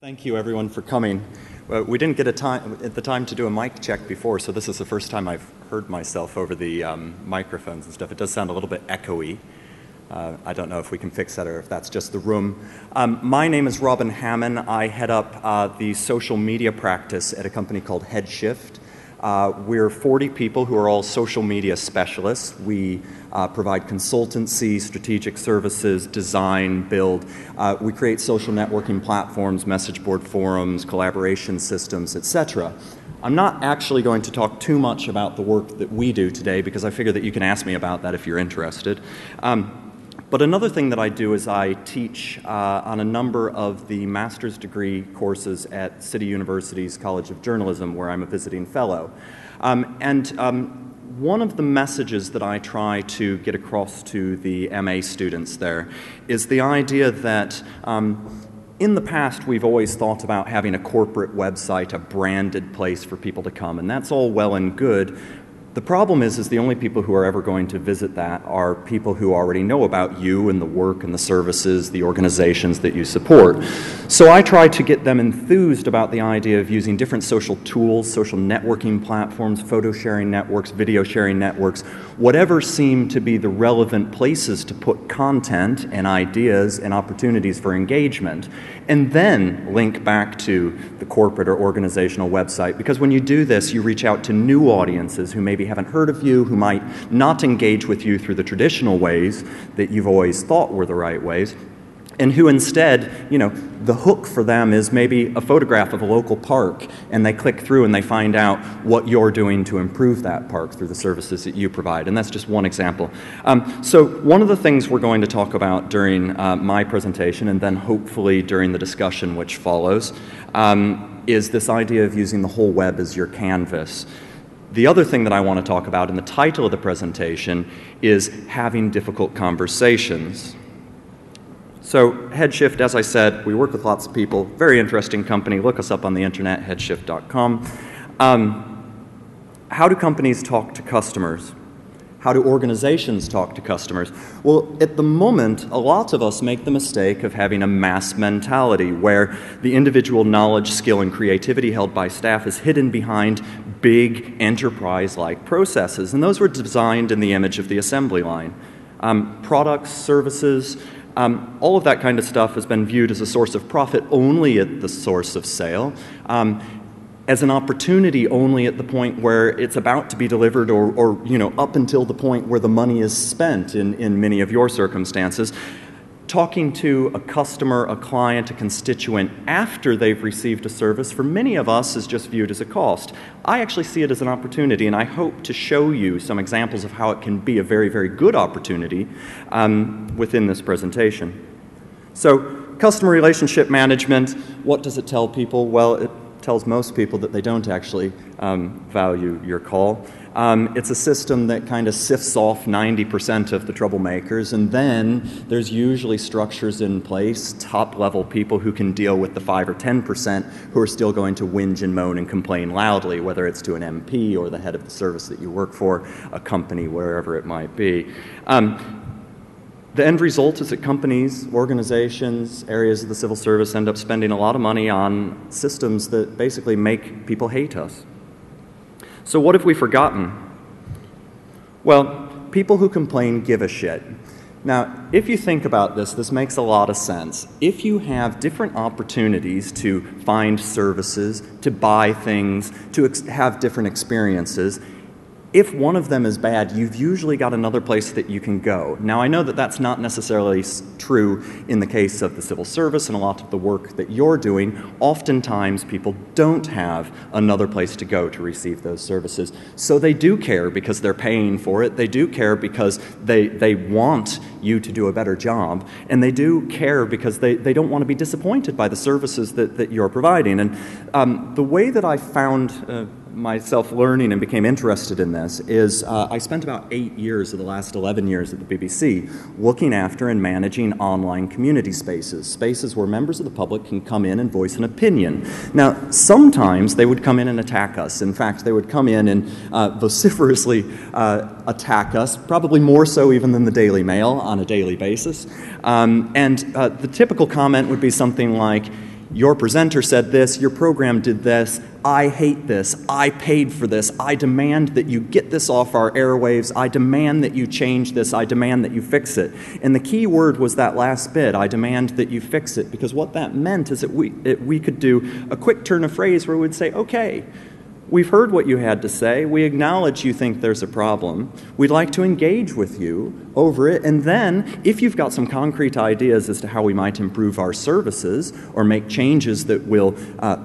Thank you, everyone, for coming. We didn't get the time to do a mic check before, so this is the first time I've heard myself over the microphones and stuff. It does sound a little bit echoey. I don't know if we can fix that or if that's just the room. My name is Hamman. I head up the social media practice at a company called Headshift. We're 40 people who are all social media specialists. We provide consultancy, strategic services, design, build. We create social networking platforms, message board forums, collaboration systems, etc. I'm not actually going to talk too much about the work that we do today because I figure that you can ask me about that if you're interested. But another thing that I do is I teach on a number of the master's degree courses at City University's College of Journalism, where I'm a visiting fellow. One of the messages that I try to get across to the MA students there is the idea that in the past we've always thought about having a corporate website, a branded place for people to come, and that's all well and good. The problem is the only people who are ever going to visit that are people who already know about you and the work and the services, the organizations that you support. So I try to get them enthused about the idea of using different social tools, social networking platforms, photo sharing networks, video sharing networks, whatever seem to be the relevant places to put content and ideas and opportunities for engagement, and then link back to the corporate or organizational website. Because when you do this, you reach out to new audiences who maybe haven't heard of you, who might not engage with you through the traditional ways that you've always thought were the right ways, and who instead, the hook for them is maybe a photograph of a local park, and they click through and they find out what you're doing to improve that park through the services that you provide. And that's just one example. So one of the things we're going to talk about during my presentation, and then hopefully during the discussion which follows, is this idea of using the whole web as your canvas. The other thing that I want to talk about in the title of the presentation is having difficult conversations. So Headshift, as I said, we work with lots of people. Very interesting company. Look us up on the internet, headshift.com. How do companies talk to customers? How do organizations talk to customers? Well, at the moment, a lot of us make the mistake of having a mass mentality where the individual knowledge, skill, and creativity held by staff is hidden behind big enterprise-like processes. And those were designed in the image of the assembly line. Products, services, all of that kind of stuff has been viewed as a source of profit only at the source of sale. As an opportunity only at the point where it's about to be delivered or up until the point where the money is spent in many of your circumstances. Talking to a customer, a client, a constituent after they've received a service for many of us is just viewed as a cost. I actually see it as an opportunity, and I hope to show you some examples of how it can be a very, very good opportunity within this presentation. So, customer relationship management, what does it tell people? Well, it tells most people that they don't actually value your call. It's a system that kind of sifts off 90% of the troublemakers, and then there's usually structures in place, top-level people who can deal with the 5 or 10% who are still going to whinge and moan and complain loudly, whether it's to an MP or the head of the service that you work for, a company, wherever it might be. The end result is that companies, organizations, areas of the civil service end up spending a lot of money on systems that basically make people hate us. So what have we forgotten? Well, people who complain give a shit. Now, if you think about this, this makes a lot of sense. If you have different opportunities to find services, to buy things, to have different experiences, if one of them is bad, you've usually got another place that you can go. Now, I know that that's not necessarily true in the case of the civil service and a lot of the work that you're doing. Oftentimes, people don't have another place to go to receive those services. So they do care because they're paying for it. They do care because they want you to do a better job. And they do care because they don't want to be disappointed by the services that you're providing. And the way that I found myself learning and became interested in this is I spent about 8 years of the last 11 years at the BBC looking after and managing online community spaces where members of the public can come in and voice an opinion. Now, sometimes they would come in and attack us. In fact, they would come in and vociferously attack us, probably more so even than the Daily Mail on a daily basis. The typical comment would be something like, your presenter said this, your program did this, I hate this, I paid for this, I demand that you get this off our airwaves, I demand that you change this, I demand that you fix it. And the key word was that last bit, I demand that you fix it, because what that meant is that we could do a quick turn of phrase where we would say, okay, we've heard what you had to say. We acknowledge you think there's a problem. We'd like to engage with you over it. And then, if you've got some concrete ideas as to how we might improve our services or make changes that will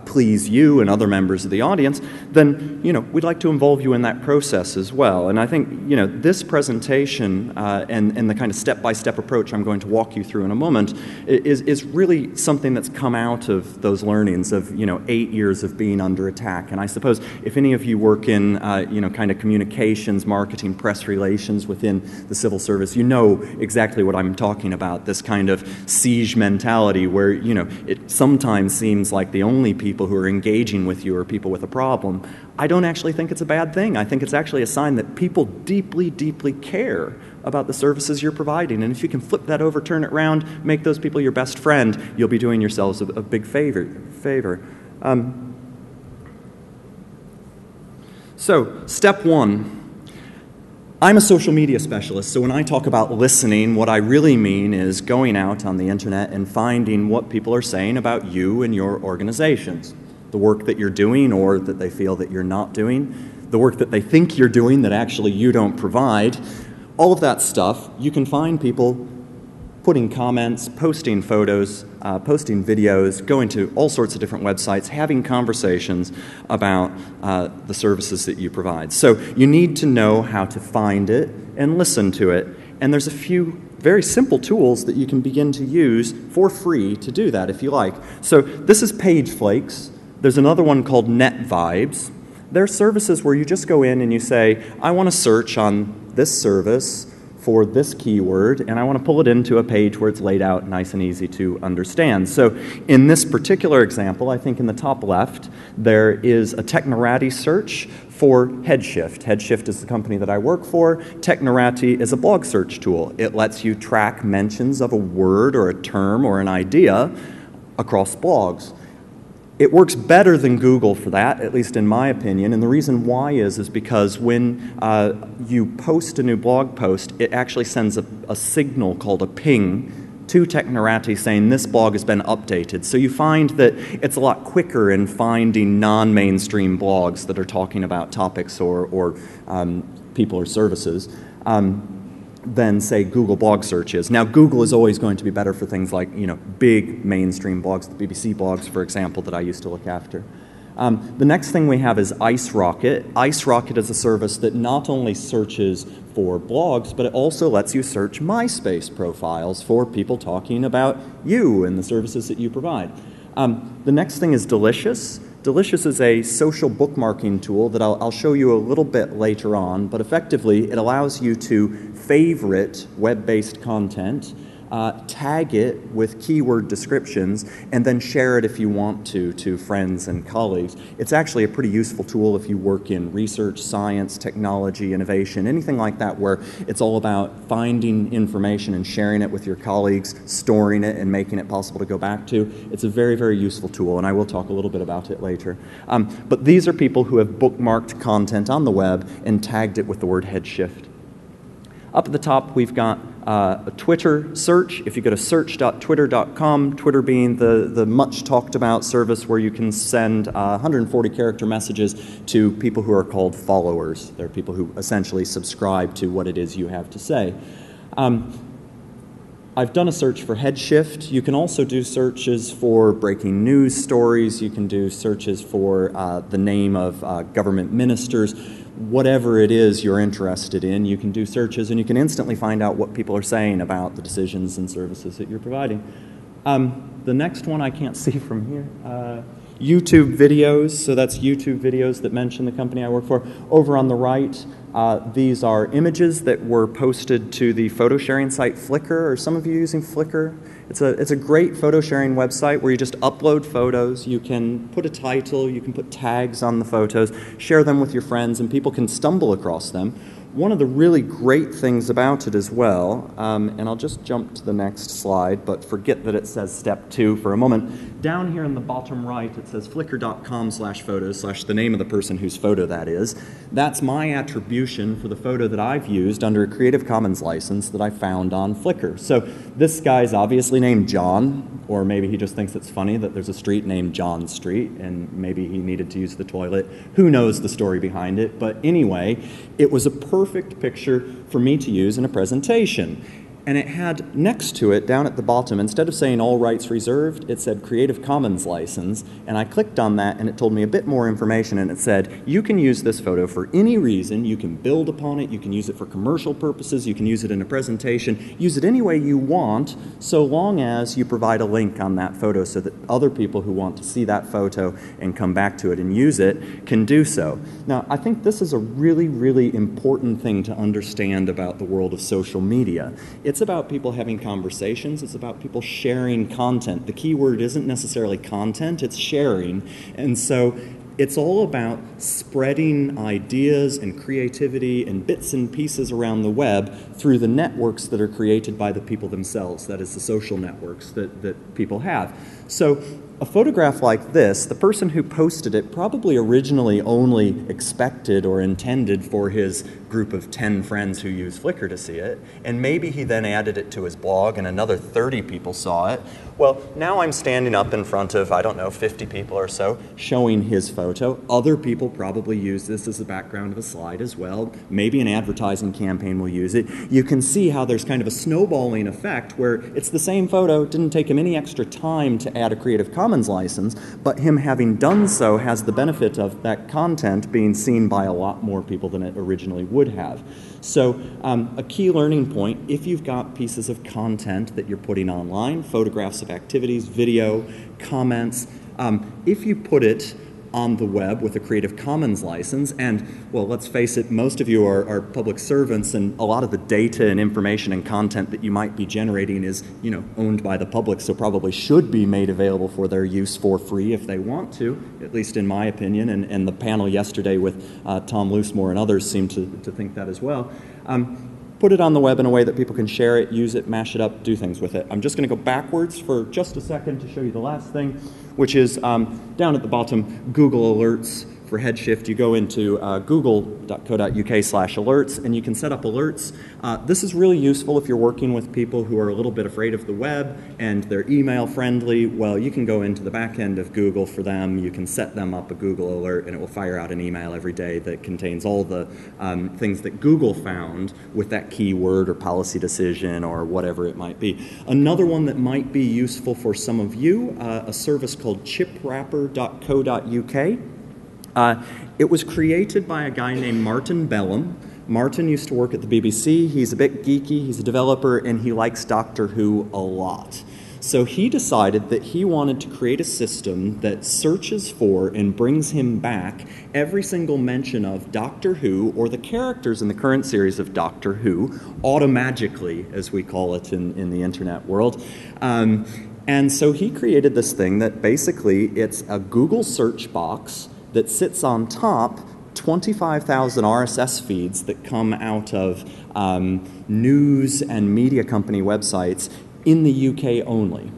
please you and other members of the audience, then, we'd like to involve you in that process as well. And I think, this presentation and the kind of step-by-step approach I'm going to walk you through in a moment is really something that's come out of those learnings of, 8 years of being under attack. And I suppose if any of you work in, kind of communications, marketing, press relations within the civil service, you know exactly what I'm talking about, this kind of siege mentality where, it sometimes seems like the only people who are engaging with you are people with a problem. I don't actually think it's a bad thing. I think it's actually a sign that people deeply, deeply care about the services you're providing. And if you can flip that over, turn it around, make those people your best friend, you'll be doing yourselves a big favor. So, step one, I'm a social media specialist, so when I talk about listening, what I really mean is going out on the internet and finding what people are saying about you and your organizations, the work that you're doing or that they feel that you're not doing, the work that they think you're doing that actually you don't provide, all of that stuff. You can find people putting comments, posting photos, posting videos, going to all sorts of different websites, having conversations about the services that you provide. So you need to know how to find it and listen to it. And there's a few very simple tools that you can begin to use for free to do that if you like. So this is Page Flakes. There's another one called Net Vibes. They're services where you just go in and you say, I want to search on this service for this keyword, and I want to pull it into a page where it's laid out nice and easy to understand. So in this particular example, I think in the top left, there is a Technorati search for Headshift. Headshift is the company that I work for. Technorati is a blog search tool. It lets you track mentions of a word or a term or an idea across blogs. It works better than Google for that, at least in my opinion, and the reason why is because when you post a new blog post, it actually sends a signal called a ping to Technorati saying this blog has been updated. So you find that it's a lot quicker in finding non-mainstream blogs that are talking about topics or people or services than, say, Google blog searches. Now, Google is always going to be better for things like, big mainstream blogs, the BBC blogs, for example, that I used to look after. The next thing we have is IceRocket. IceRocket is a service that not only searches for blogs, but it also lets you search MySpace profiles for people talking about you and the services that you provide. The next thing is Delicious. Delicious is a social bookmarking tool that I'll show you a little bit later on, but effectively it allows you to favorite web-based content, tag it with keyword descriptions, and then share it if you want to friends and colleagues. It's actually a pretty useful tool if you work in research, science, technology, innovation, anything like that where it's all about finding information and sharing it with your colleagues, storing it, and making it possible to go back to. It's a very, very useful tool, and I will talk a little bit about it later. But these are people who have bookmarked content on the web and tagged it with the word Headshift. Up at the top, we've got a Twitter search. If you go to search.twitter.com, Twitter being the much talked about service where you can send 140 character messages to people who are called followers. They're people who essentially subscribe to what it is you have to say. I've done a search for Headshift. You can also do searches for breaking news stories. You can do searches for the name of government ministers. Whatever it is you're interested in, you can do searches and you can instantly find out what people are saying about the decisions and services that you're providing. The next one I can't see from here. YouTube videos, so that's YouTube videos that mention the company I work for. Over on the right, these are images that were posted to the photo sharing site Flickr. Are some of you using Flickr? It's a great photo sharing website where you just upload photos, you can put a title, you can put tags on the photos, share them with your friends, and people can stumble across them. One of the really great things about it as well, and I'll just jump to the next slide, but forget that it says step 2 for a moment. Down here in the bottom right, it says flickr.com/photos/ the name of the person whose photo that is. That's my attribution for the photo that I've used under a Creative Commons license that I found on Flickr. So this guy's obviously named John, or maybe he just thinks it's funny that there's a street named John Street, and maybe he needed to use the toilet. Who knows the story behind it? But anyway, it was a perfect picture for me to use in a presentation. And it had next to it, down at the bottom, instead of saying all rights reserved, it said Creative Commons license. And I clicked on that and it told me a bit more information, and it said, you can use this photo for any reason, you can build upon it, you can use it for commercial purposes, you can use it in a presentation, use it any way you want, so long as you provide a link on that photo so that other people who want to see that photo and come back to it and use it can do so. Now, I think this is a really, really important thing to understand about the world of social media. It's about people having conversations. It's about people sharing content. The key word isn't necessarily content, it's sharing. And so it's all about spreading ideas and creativity and bits and pieces around the web through the networks that are created by the people themselves, that is, the social networks that people have. So a photograph like this, the person who posted it probably originally only expected or intended for his group of 10 friends who use Flickr to see it, and maybe he then added it to his blog and another 30 people saw it. Well, now I'm standing up in front of, I don't know, 50 people or so, showing his photo. Other people probably use this as the background of a slide as well. Maybe an advertising campaign will use it. You can see how there's kind of a snowballing effect where it's the same photo, it didn't take him any extra time to add a Creative Commons license, but him having done so has the benefit of that content being seen by a lot more people than it originally would have. So a key learning point, if you've got pieces of content that you're putting online, photographs of activities, video, comments, if you put it on the web with a Creative Commons license, and, well, let's face it, most of you are public servants, and a lot of the data and information and content that you might be generating is, you know, owned by the public, so probably should be made available for their use for free if they want to, at least in my opinion, and the panel yesterday with Tom Loosemore and others seemed to think that as well. Put it on the web in a way that people can share it, use it, mash it up, do things with it. I'm just going to go backwards for just a second to show you the last thing, which is down at the bottom, Google Alerts. For Headshift, you go into google.co.uk/alerts, and you can set up alerts. This is really useful if you're working with people who are a little bit afraid of the web and they're email friendly. Well, you can go into the back end of Google for them. You can set them up a Google alert, and it will fire out an email every day that contains all the things that Google found with that keyword or policy decision or whatever it might be. Another one that might be useful for some of you, a service called chipwrapper.co.uk. It was created by a guy named Martin Bellum. Martin used to work at the BBC. He's a bit geeky, he's a developer, and he likes Doctor Who a lot. So he decided that he wanted to create a system that searches for and brings him back every single mention of Doctor Who or the characters in the current series of Doctor Who, automagically, as we call it in the internet world. And so he created this thing that basically it's a Google search box that sits on top 25,000 RSS feeds that come out of news and media company websites in the UK only.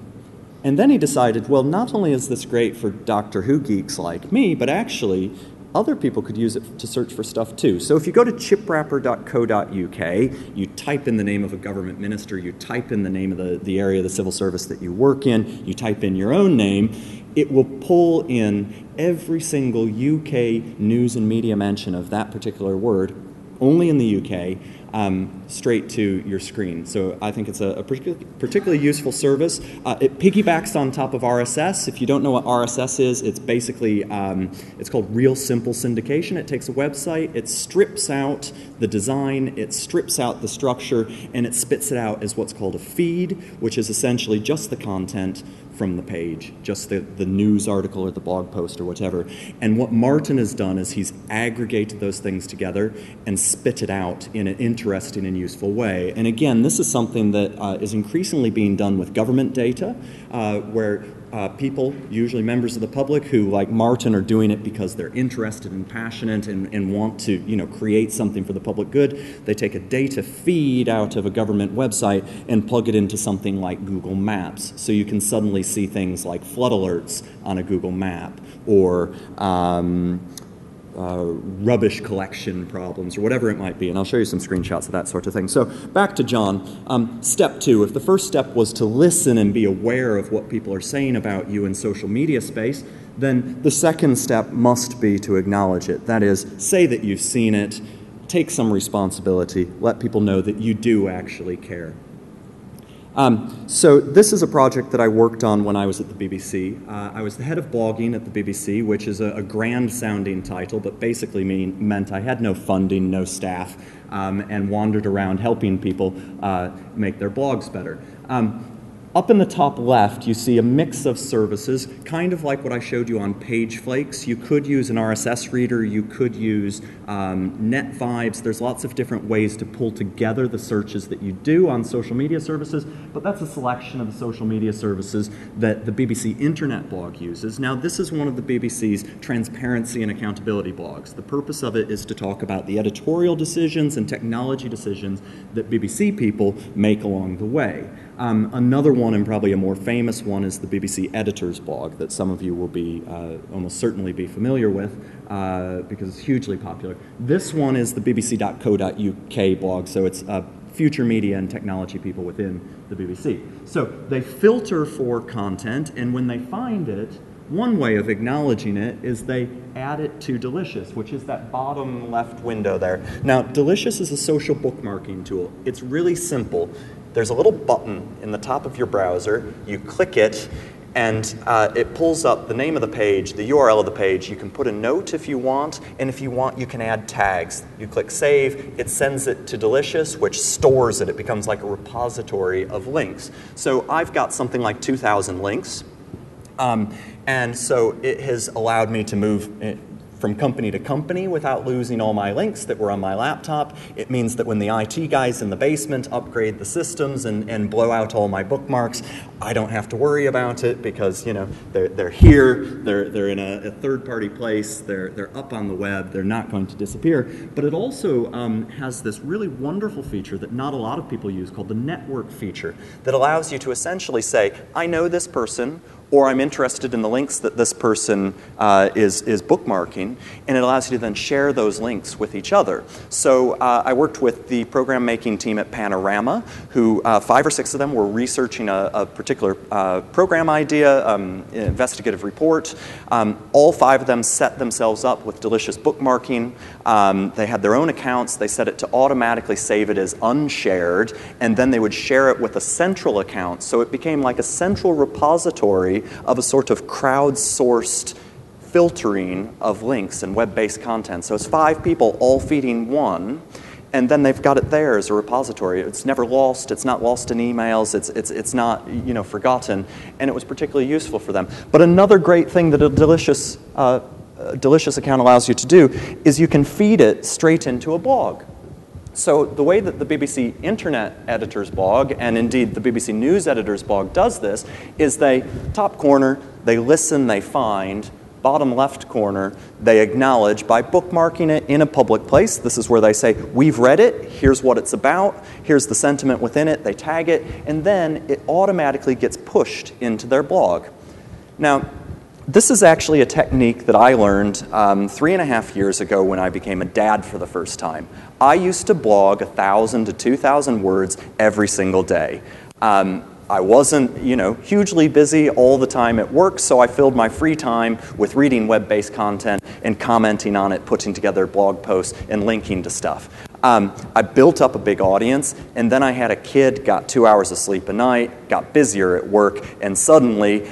And then he decided, well, not only is this great for Doctor Who geeks like me, but actually other people could use it to search for stuff too. So if you go to chipwrapper.co.uk, you type in the name of a government minister, you type in the name of the area of the civil service that you work in, you type in your own name, it will pull in every single UK news and media mention of that particular word, only in the UK, straight to your screen. So I think it's a particularly useful service. It piggybacks on top of RSS. If you don't know what RSS is, it's basically, it's called Real Simple Syndication. It takes a website, it strips out the design, it strips out the structure, and it spits it out as what's called a feed, which is essentially just the content from the page, just the news article or the blog post or whatever. And what Martin has done is he's aggregated those things together and spit it out in an interesting and useful way. And again, this is something that is increasingly being done with government data, where people, usually members of the public, who, like Martin, are doing it because they're interested and passionate and want to, create something for the public good. They take a data feed out of a government website and plug it into something like Google Maps. So you can suddenly see things like flood alerts on a Google map, or rubbish collection problems, or whatever it might be. And I'll show you some screenshots of that sort of thing. So back to John. Step 2, if the first step was to listen and be aware of what people are saying about you in social media space, then the second step must be to acknowledge it. That is, say that you've seen it, take some responsibility, let people know that you do actually care. So this is a project that I worked on when I was at the BBC. I was the head of blogging at the BBC, which is a grand-sounding title, but basically meant I had no funding, no staff, and wandered around helping people make their blogs better. Up in the top left, you see a mix of services, kind of like what I showed you on Page Flakes. You could use an RSS reader, you could use Net Vibes. There's lots of different ways to pull together the searches that you do on social media services, but that's a selection of the social media services that the BBC Internet blog uses. Now, this is one of the BBC's transparency and accountability blogs. The purpose of it is to talk about the editorial decisions and technology decisions that BBC people make along the way. Another one, and probably a more famous one, is the BBC Editor's blog that some of you will be almost certainly be familiar with because it's hugely popular. This one is the bbc.co.uk blog, so it's future media and technology people within the BBC. So they filter for content, and when they find it, one way of acknowledging it is they add it to Delicious, which is that bottom left window there. Now, Delicious is a social bookmarking tool. It's really simple. There's a little button in the top of your browser. You click it, and it pulls up the name of the page, the URL of the page. You can put a note if you want, and if you want, you can add tags. You click Save. It sends it to Delicious, which stores it. It becomes like a repository of links. So I've got something like 2,000 links. And so it has allowed me to move from company to company without losing all my links that were on my laptop. It means that when the IT guys in the basement upgrade the systems and blow out all my bookmarks, I don't have to worry about it because, they're here, they're in a third-party place, they're up on the web, they're not going to disappear. But it also has this really wonderful feature that not a lot of people use called the network feature that allows you to essentially say, I know this person, or I'm interested in the links that this person is bookmarking, and it allows you to then share those links with each other. So I worked with the program making team at Panorama, who 5 or 6 of them were researching a particular program idea, investigative report. All 5 of them set themselves up with Delicious bookmarking. They had their own accounts. They set it to automatically save it as unshared, and then they would share it with a central account. So it became like a central repository of a sort of crowdsourced filtering of links and web-based content. So it's 5 people all feeding one, and then they've got it there as a repository. It's never lost. It's not lost in emails. It's not forgotten, and it was particularly useful for them. But another great thing that a Delicious account allows you to do is you can feed it straight into a blog. So the way that the BBC Internet Editor's blog, and indeed the BBC News Editor's blog does this, is they, top corner, they listen, they find, bottom left corner, they acknowledge by bookmarking it in a public place. This is where they say, we've read it, here's what it's about, here's the sentiment within it, they tag it, and then it automatically gets pushed into their blog. Now, this is actually a technique that I learned 3.5 years ago when I became a dad for the first time. I used to blog 1,000 to 2,000 words every single day. I wasn't, hugely busy all the time at work, so I filled my free time with reading web-based content and commenting on it, putting together blog posts, and linking to stuff. I built up a big audience, and then I had a kid, got 2 hours of sleep a night, got busier at work, and suddenly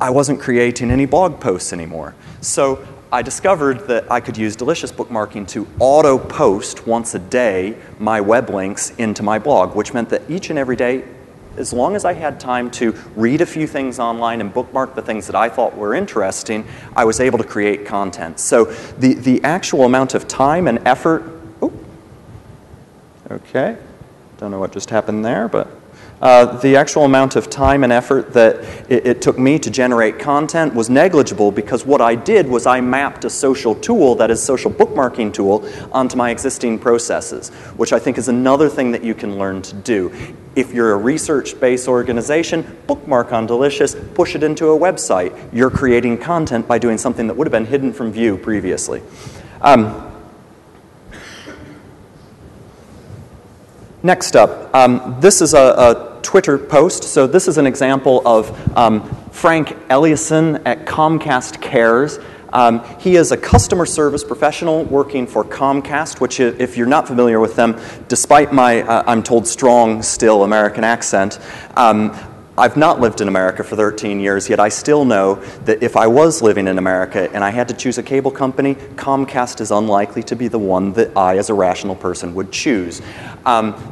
I wasn't creating any blog posts anymore. So I discovered that I could use Delicious bookmarking to auto-post once a day my web links into my blog, which meant that each and every day, as long as I had time to read a few things online and bookmark the things that I thought were interesting, I was able to create content. So the actual amount of time and effort, okay, don't know what just happened there, but The actual amount of time and effort that it took me to generate content was negligible because what I did was I mapped a social tool, that is social bookmarking tool, onto my existing processes, which I think is another thing that you can learn to do. If you're a research-based organization, bookmark on Delicious, push it into a website. You're creating content by doing something that would have been hidden from view previously. Next up, this is a Twitter post. So this is an example of Frank Ellison at Comcast Cares. He is a customer service professional working for Comcast, which, if you're not familiar with them, despite my, I'm told, strong, still American accent, I've not lived in America for 13 years, yet I still know that if I was living in America and I had to choose a cable company, Comcast is unlikely to be the one that I, as a rational person, would choose.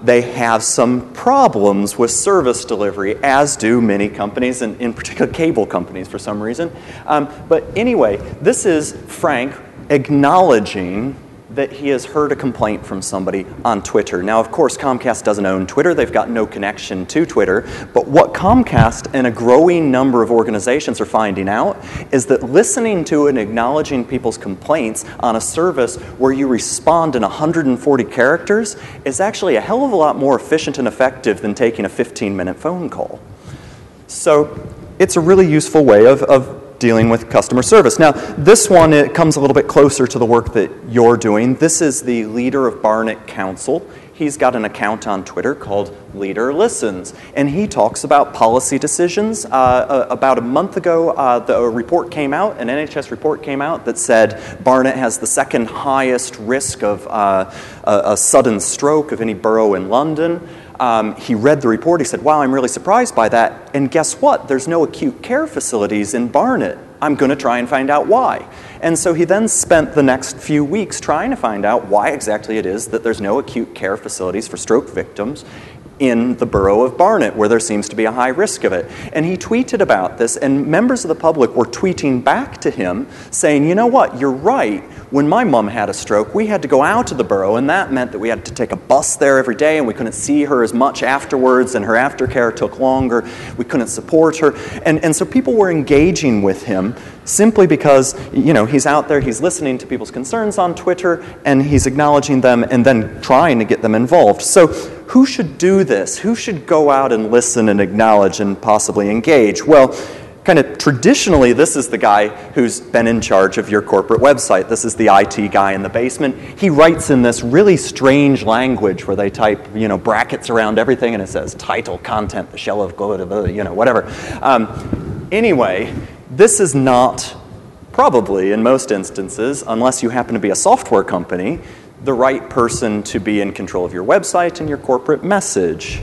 They have some problems with service delivery, as do many companies, and in particular cable companies for some reason. But anyway, this is Frank acknowledging that he has heard a complaint from somebody on Twitter. Now, of course, Comcast doesn't own Twitter. They've got no connection to Twitter. But what Comcast and a growing number of organizations are finding out is that listening to and acknowledging people's complaints on a service where you respond in 140 characters is actually a hell of a lot more efficient and effective than taking a 15-minute phone call. So it's a really useful way of dealing with customer service. Now, this one, it comes a little bit closer to the work that you're doing. This is the leader of Barnet Council. He's got an account on Twitter called Leader Listens, and he talks about policy decisions. About a month ago, a report came out, an NHS report came out that said Barnet has the second highest risk of a sudden stroke of any borough in London. He read the report, he said, wow, I'm really surprised by that. And guess what? There's no acute care facilities in Barnet. I'm going to try and find out why. And so he then spent the next few weeks trying to find out why exactly it is that there's no acute care facilities for stroke victims in the borough of Barnet, where there seems to be a high risk of it. And he tweeted about this, and members of the public were tweeting back to him saying, you know what, you're right. When my mom had a stroke, we had to go out to the borough, and that meant that we had to take a bus there every day, and we couldn't see her as much afterwards, and her aftercare took longer. We couldn't support her. And so people were engaging with him simply because, you know, he's out there, he's listening to people's concerns on Twitter, and he's acknowledging them and then trying to get them involved. So who should do this? Who should go out and listen and acknowledge and possibly engage? Well, kind of traditionally, this is the guy who's been in charge of your corporate website. This is the IT guy in the basement. He writes in this really strange language where they type, you know, brackets around everything, and it says title, content, the shell of glow, you know, whatever. Anyway, this is not probably, in most instances, unless you happen to be a software company, the right person to be in control of your website and your corporate message.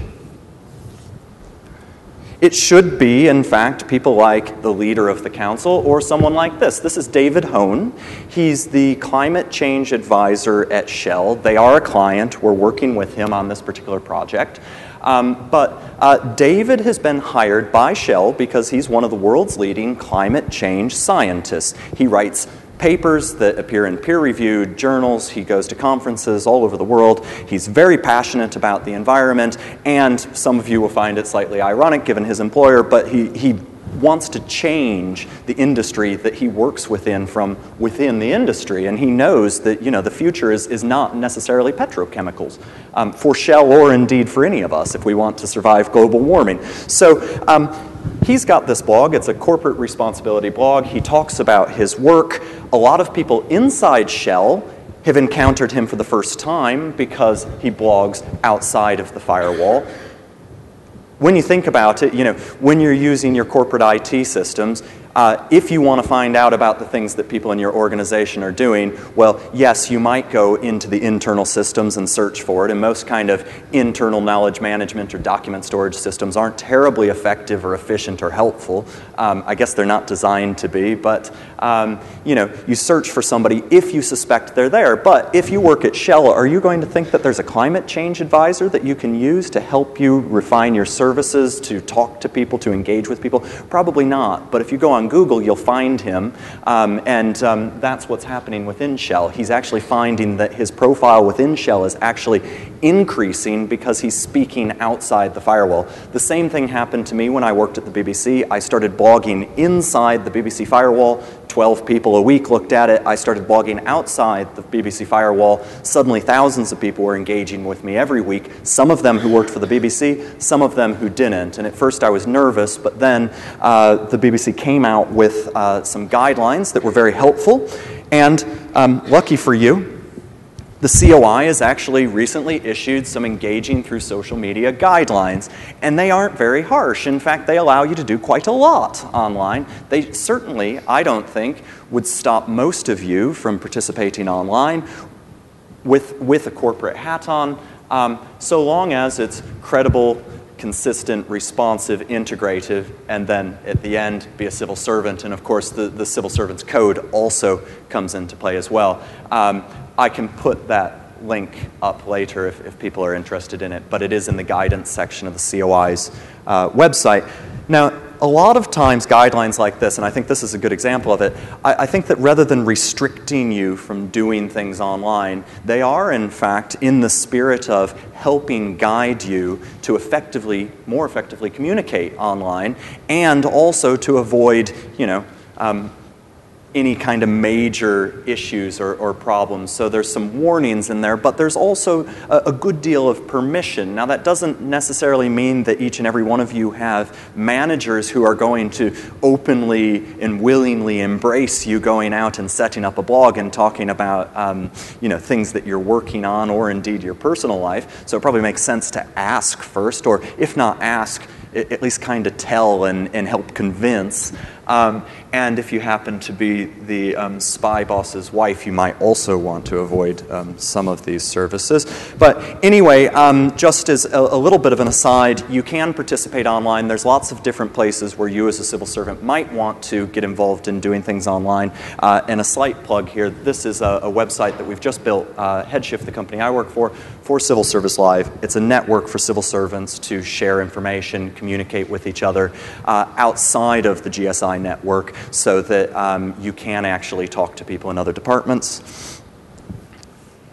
It should be, in fact, people like the leader of the council or someone like this. This is David Hone. He's the climate change advisor at Shell. They are a client. We're working with him on this particular project. But David has been hired by Shell because he's one of the world's leading climate change scientists. He writes papers that appear in peer-reviewed journals. He goes to conferences all over the world. He's very passionate about the environment, and some of you will find it slightly ironic given his employer, but he wants to change the industry that he works within from within the industry, and he knows that, you know, the future is not necessarily petrochemicals for Shell or indeed for any of us if we want to survive global warming. So he's got this blog. It's a corporate responsibility blog. He talks about his work. A lot of people inside Shell have encountered him for the first time because he blogs outside of the firewall. When you think about it, you know, when you're using your corporate IT systems, if you want to find out about the things that people in your organization are doing, well, yes, you might go into the internal systems and search for it, and most kind of internal knowledge management or document storage systems aren't terribly effective or efficient or helpful. I guess they're not designed to be, but you know, you search for somebody if you suspect they're there. But if you work at Shell, are you going to think that there's a climate change advisor that you can use to help you refine your services, to talk to people, to engage with people? Probably not. But if you go on on Google, you'll find him, and that's what's happening within Shell. He's actually finding that his profile within Shell is actually increasing because he's speaking outside the firewall. The same thing happened to me when I worked at the BBC. I started blogging inside the BBC firewall. 12 people a week looked at it. I started blogging outside the BBC firewall. Suddenly thousands of people were engaging with me every week, some of them who worked for the BBC, some of them who didn't. And at first I was nervous, but then the BBC came out with some guidelines that were very helpful. And lucky for you, the COI has actually recently issued some engaging through social media guidelines, and they aren't very harsh. In fact, they allow you to do quite a lot online. They certainly, I don't think, would stop most of you from participating online with a corporate hat on, so long as it's credible, consistent, responsive, integrative, and then at the end be a civil servant. And of course the civil servant's code also comes into play as well. I can put that link up later if people are interested in it, but it is in the guidance section of the COI's website. Now, a lot of times guidelines like this, and I think this is a good example of it, I think that rather than restricting you from doing things online, they are in fact in the spirit of helping guide you to more effectively communicate online, and also to avoid, any kind of major issues or problems. So there's some warnings in there, but there's also a good deal of permission. Now that doesn't necessarily mean that each and every one of you have managers who are going to openly and willingly embrace you going out and setting up a blog and talking about things that you're working on, or indeed your personal life. So it probably makes sense to ask first, or if not ask, at least kind of tell and help convince. And if you happen to be the spy boss's wife, you might also want to avoid some of these services. But anyway, just as a little bit of an aside, you can participate online. There's lots of different places where you as a civil servant might want to get involved in doing things online. And a slight plug here, this is a website that we've just built, Headshift, the company I work for Civil Service Live. It's a network for civil servants to share information, communicate with each other outside of the GSI network, so that you can actually talk to people in other departments.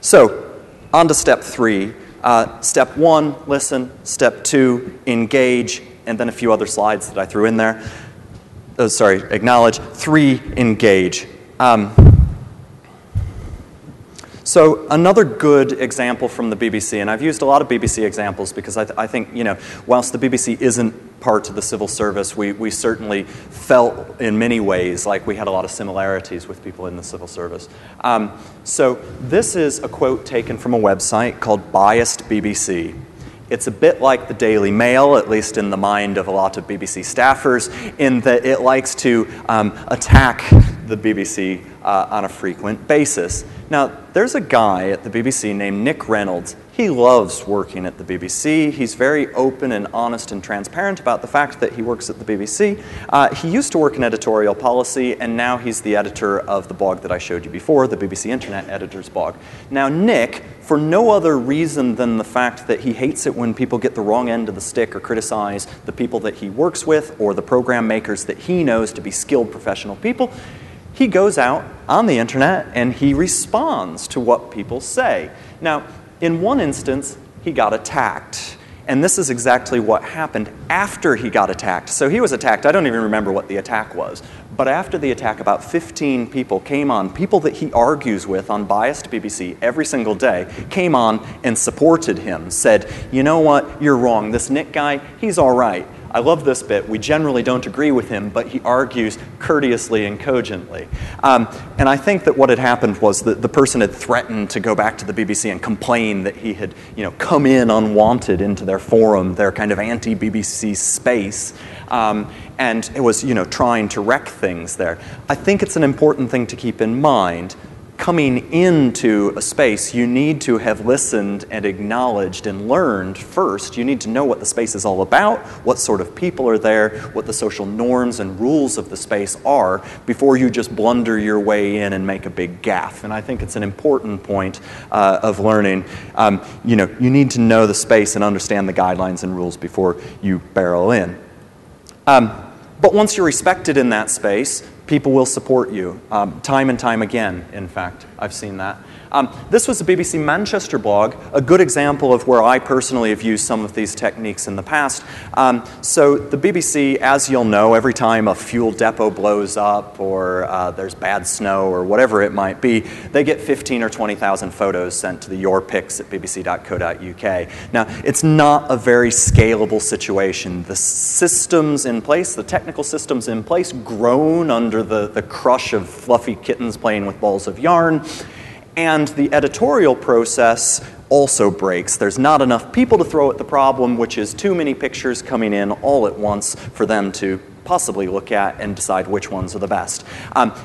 So, on to step 3. Step 1, listen. Step 2, engage. And then a few other slides that I threw in there. Acknowledge. 3, engage. So another good example from the BBC, and I've used a lot of BBC examples because I think, whilst the BBC isn't part of the civil service, we certainly felt in many ways like we had a lot of similarities with people in the civil service. So this is a quote taken from a website called Biased BBC. It's a bit like the Daily Mail, at least in the mind of a lot of BBC staffers, in that it likes to attack the BBC on a frequent basis. Now, there's a guy at the BBC named Nick Reynolds. He loves working at the BBC. He's very open and honest and transparent about the fact that he works at the BBC. He used to work in editorial policy, and now he's the editor of the blog that I showed you before, the BBC Internet Editor's blog. Now, Nick, for no other reason than the fact that he hates it when people get the wrong end of the stick or criticize the people that he works with or the program makers that he knows to be skilled professional people, he goes out on the internet and he responds to what people say. Now, in one instance, he got attacked. And this is exactly what happened after he got attacked. So he was attacked. I don't even remember what the attack was. But after the attack, about 15 people came on, people that he argues with on Biased BBC every single day, came on and supported him, said, you know what, you're wrong. This Nick guy, he's all right. I love this bit. We generally don't agree with him, but he argues courteously and cogently. And I think that what had happened was that the person had threatened to go back to the BBC and complain that he had, come in unwanted into their forum, their kind of anti-BBC space, and it was, trying to wreck things there. I think it's an important thing to keep in mind. Coming into a space, you need to have listened and acknowledged and learned first. You need to know what the space is all about, what sort of people are there, what the social norms and rules of the space are, before you just blunder your way in and make a big gaffe. And I think it's an important point of learning. You need to know the space and understand the guidelines and rules before you barrel in. But once you're respected in that space, people will support you. Time and time again, in fact, I've seen that. This was a BBC Manchester blog, a good example of where I personally have used some of these techniques in the past. So the BBC, as you'll know, every time a fuel depot blows up or there's bad snow or whatever it might be, they get 15 or 20,000 photos sent to the yourpics@bbc.co.uk. Now, it's not a very scalable situation. The systems in place, the technical systems in place, groan under the crush of fluffy kittens playing with balls of yarn. And the editorial process also breaks. There's not enough people to throw at the problem, which is too many pictures coming in all at once for them to possibly look at and decide which ones are the best.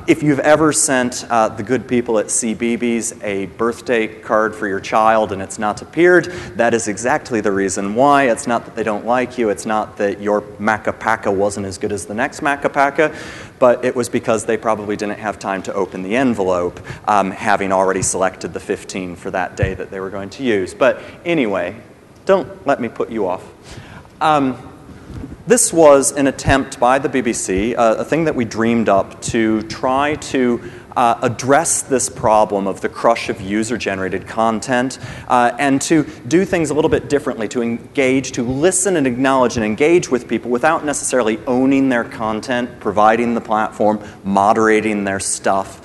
If you've ever sent the good people at CBeebies a birthday card for your child and it's not appeared, that is exactly the reason why. It's not that they don't like you, it's not that your Maca-Paca wasn't as good as the next Maca-Paca, but it was because they probably didn't have time to open the envelope, having already selected the 15 for that day that they were going to use. But anyway, don't let me put you off. This was an attempt by the BBC, a thing that we dreamed up to try to address this problem of the crush of user-generated content and to do things a little bit differently, to engage, to listen and acknowledge and engage with people without necessarily owning their content, providing the platform, moderating their stuff.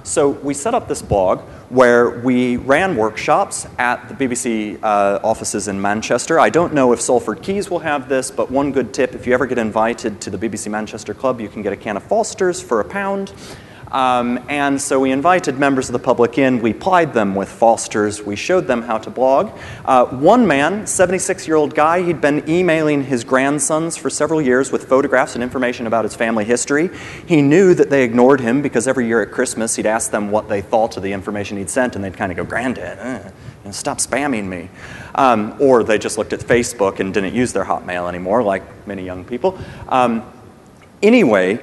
So we set up this blog where we ran workshops at the BBC offices in Manchester. I don't know if Salford Quays will have this, but one good tip, if you ever get invited to the BBC Manchester Club, you can get a can of Foster's for £1. And so we invited members of the public in, we plied them with Foster's, we showed them how to blog. One man, 76-year-old guy, he'd been emailing his grandsons for several years with photographs and information about his family history. He knew that they ignored him because every year at Christmas he'd ask them what they thought of the information he'd sent, and they'd kind of go, "Granddad, stop spamming me." Or they just looked at Facebook and didn't use their Hotmail anymore, like many young people. Anyway,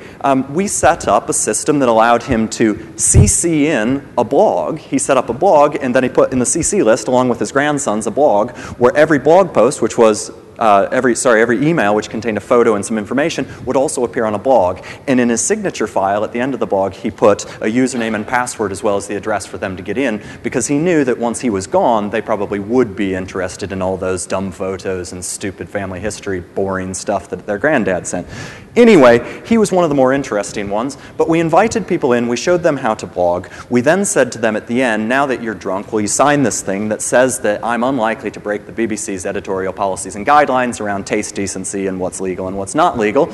we set up a system that allowed him to CC in a blog. He set up a blog, and then he put in the CC list, along with his grandsons, a blog where every blog post, which was every email which contained a photo and some information, would also appear on a blog. And in his signature file at the end of the blog, he put a username and password as well as the address for them to get in, because he knew that once he was gone, they probably would be interested in all those dumb photos and stupid family history, boring stuff that their granddad sent. Anyway, he was one of the more interesting ones, but we invited people in, we showed them how to blog. We then said to them at the end, now that you're drunk, will you sign this thing that says that I'm unlikely to break the BBC's editorial policies and guidelines around taste, decency, and what's legal and what's not legal.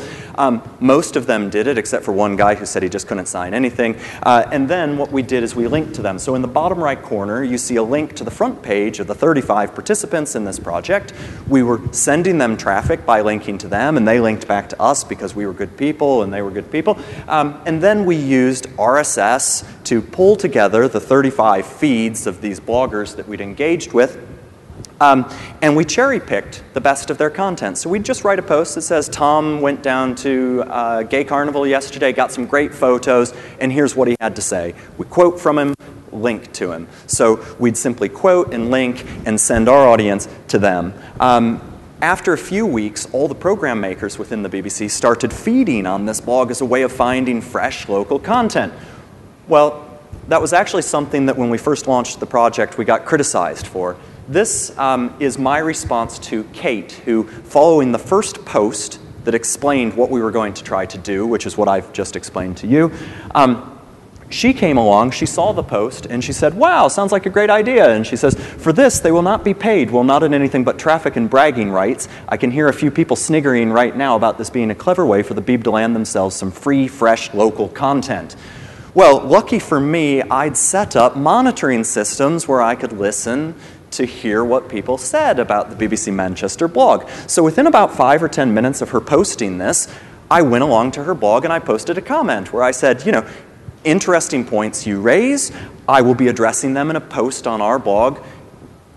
Most of them did it, except for one guy who said he just couldn't sign anything. And then what we did is we linked to them. So in the bottom right corner, you see a link to the front page of the 35 participants in this project. We were sending them traffic by linking to them, and they linked back to us because we were good people and they were good people. And then we used RSS to pull together the 35 feeds of these bloggers that we'd engaged with. And we cherry-picked the best of their content. So we'd just write a post that says, Tom went down to Gay Carnival yesterday, got some great photos, and here's what he had to say. We quote from him, link to him. So we'd simply quote and link and send our audience to them. After a few weeks, all the program makers within the BBC started feeding on this blog as a way of finding fresh local content. Well, that was actually something that when we first launched the project, we got criticized for. This is my response to Kate, who, following the first post that explained what we were going to try to do, which is what I've just explained to you, she came along, she saw the post, and she said, wow, sounds like a great idea. And she says, for this, they will not be paid, will not in anything but traffic and bragging rights. I can hear a few people sniggering right now about this being a clever way for the Beeb to land themselves some free, fresh, local content. Well, lucky for me, I'd set up monitoring systems where I could listen to hear what people said about the BBC Manchester blog. So within about 5 or 10 minutes of her posting this, I went along to her blog and I posted a comment where I said, you know, interesting points you raise. I will be addressing them in a post on our blog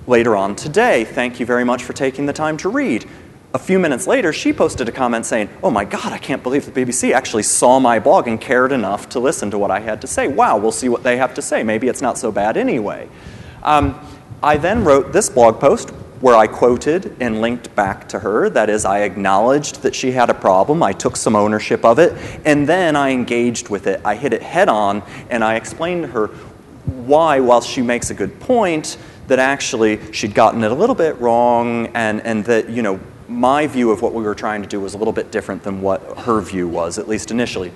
later on today. Thank you very much for taking the time to read. A few minutes later, she posted a comment saying, oh my God, I can't believe the BBC actually saw my blog and cared enough to listen to what I had to say. Wow, we'll see what they have to say. Maybe it's not so bad anyway. I then wrote this blog post where I quoted and linked back to her. That is, I acknowledged that she had a problem, I took some ownership of it, and then I engaged with it. I hit it head on, and I explained to her why, while she makes a good point, that actually she'd gotten it a little bit wrong, and that, you know, my view of what we were trying to do was a little bit different than what her view was, at least initially.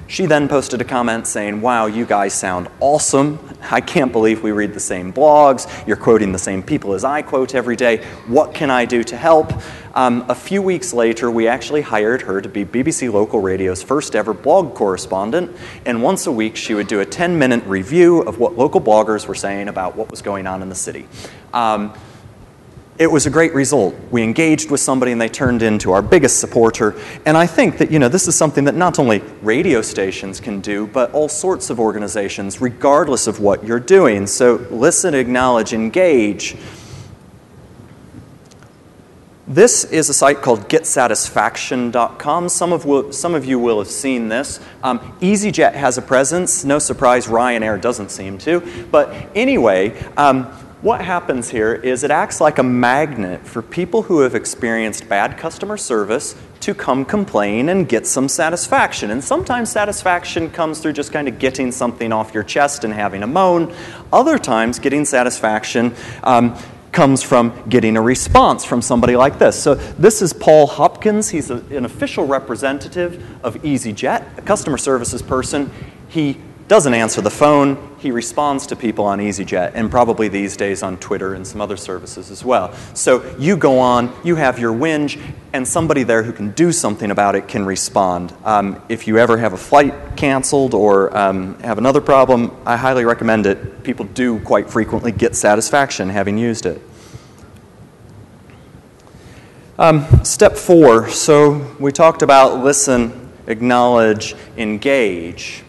She then posted a comment saying, wow, you guys sound awesome. I can't believe we read the same blogs. You're quoting the same people as I quote every day. What can I do to help? A few weeks later, we actually hired her to be BBC Local Radio's first ever blog correspondent. And once a week, she would do a 10-minute review of what local bloggers were saying about what was going on in the city. It was a great result. We engaged with somebody and they turned into our biggest supporter. And I think that, you know, this is something that not only radio stations can do, but all sorts of organizations, regardless of what you're doing. So listen, acknowledge, engage. This is a site called getsatisfaction.com. Some of you will have seen this. EasyJet has a presence. No surprise, Ryanair doesn't seem to. But anyway, what happens here is it acts like a magnet for people who have experienced bad customer service to come complain and get some satisfaction. And sometimes satisfaction comes through just kind of getting something off your chest and having a moan. Other times, getting satisfaction comes from getting a response from somebody like this. So this is Paul Hopkins. He's an official representative of EasyJet, a customer services person. He doesn't answer the phone. He responds to people on EasyJet, and probably these days on Twitter and some other services as well. So you go on, you have your whinge, and somebody there who can do something about it can respond. If you ever have a flight canceled or have another problem, I highly recommend it. People do quite frequently get satisfaction having used it. Step 4. So we talked about listen, acknowledge, engage.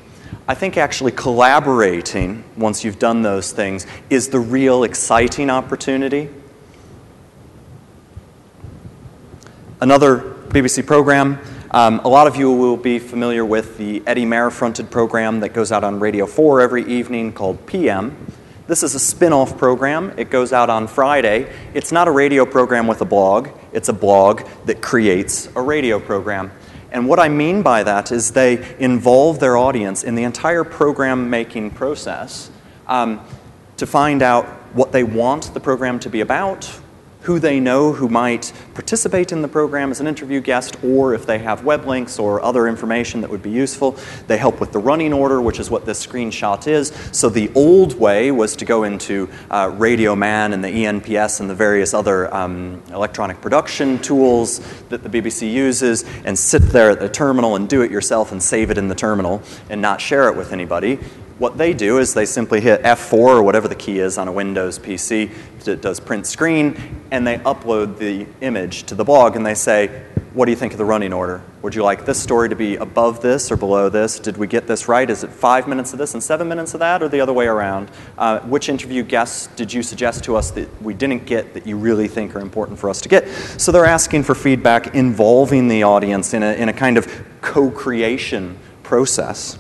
I think actually collaborating, once you've done those things, is the real exciting opportunity. Another BBC program, a lot of you will be familiar with the Eddie Mair-fronted program that goes out on Radio 4 every evening called PM. This is a spin-off program. It goes out on Friday. It's not a radio program with a blog. It's a blog that creates a radio program. And what I mean by that is they involve their audience in the entire program-making process to find out what they want the program to be about, who they know who might participate in the program as an interview guest, or if they have web links or other information that would be useful. They help with the running order, which is what this screenshot is. So the old way was to go into Radio Man and the ENPS and the various other electronic production tools that the BBC uses and sit there at the terminal and do it yourself and save it in the terminal and not share it with anybody. What they do is they simply hit F4 or whatever the key is on a Windows PC that does print screen, and they upload the image to the blog and they say, what do you think of the running order? Would you like this story to be above this or below this? Did we get this right? Is it 5 minutes of this and 7 minutes of that, or the other way around? Which interview guests did you suggest to us that we didn't get that you really think are important for us to get? So they're asking for feedback involving the audience in a kind of co-creation process.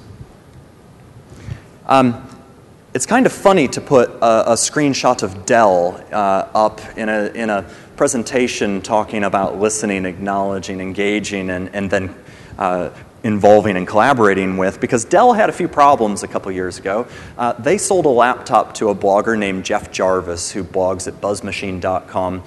It's kind of funny to put a screenshot of Dell up in a presentation talking about listening, acknowledging, engaging, and then involving and collaborating with, because Dell had a few problems a couple years ago. They sold a laptop to a blogger named Jeff Jarvis, who blogs at buzzmachine.com.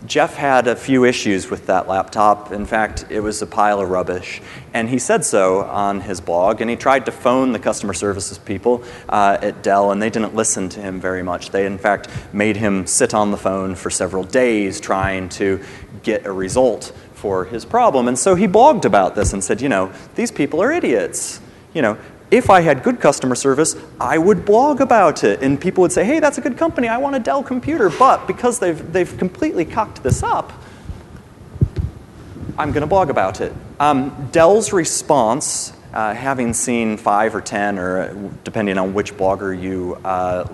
Jeff had a few issues with that laptop. In fact, it was a pile of rubbish. And he said so on his blog, and he tried to phone the customer services people at Dell, and they didn't listen to him very much. They, in fact, made him sit on the phone for several days trying to get a result for his problem. And so he blogged about this and said, you know, these people are idiots. You know, if I had good customer service, I would blog about it. And people would say, hey, that's a good company. I want a Dell computer. But because they've completely cocked this up, I'm going to blog about it. Dell's response, having seen 5 or 10, or depending on which blogger you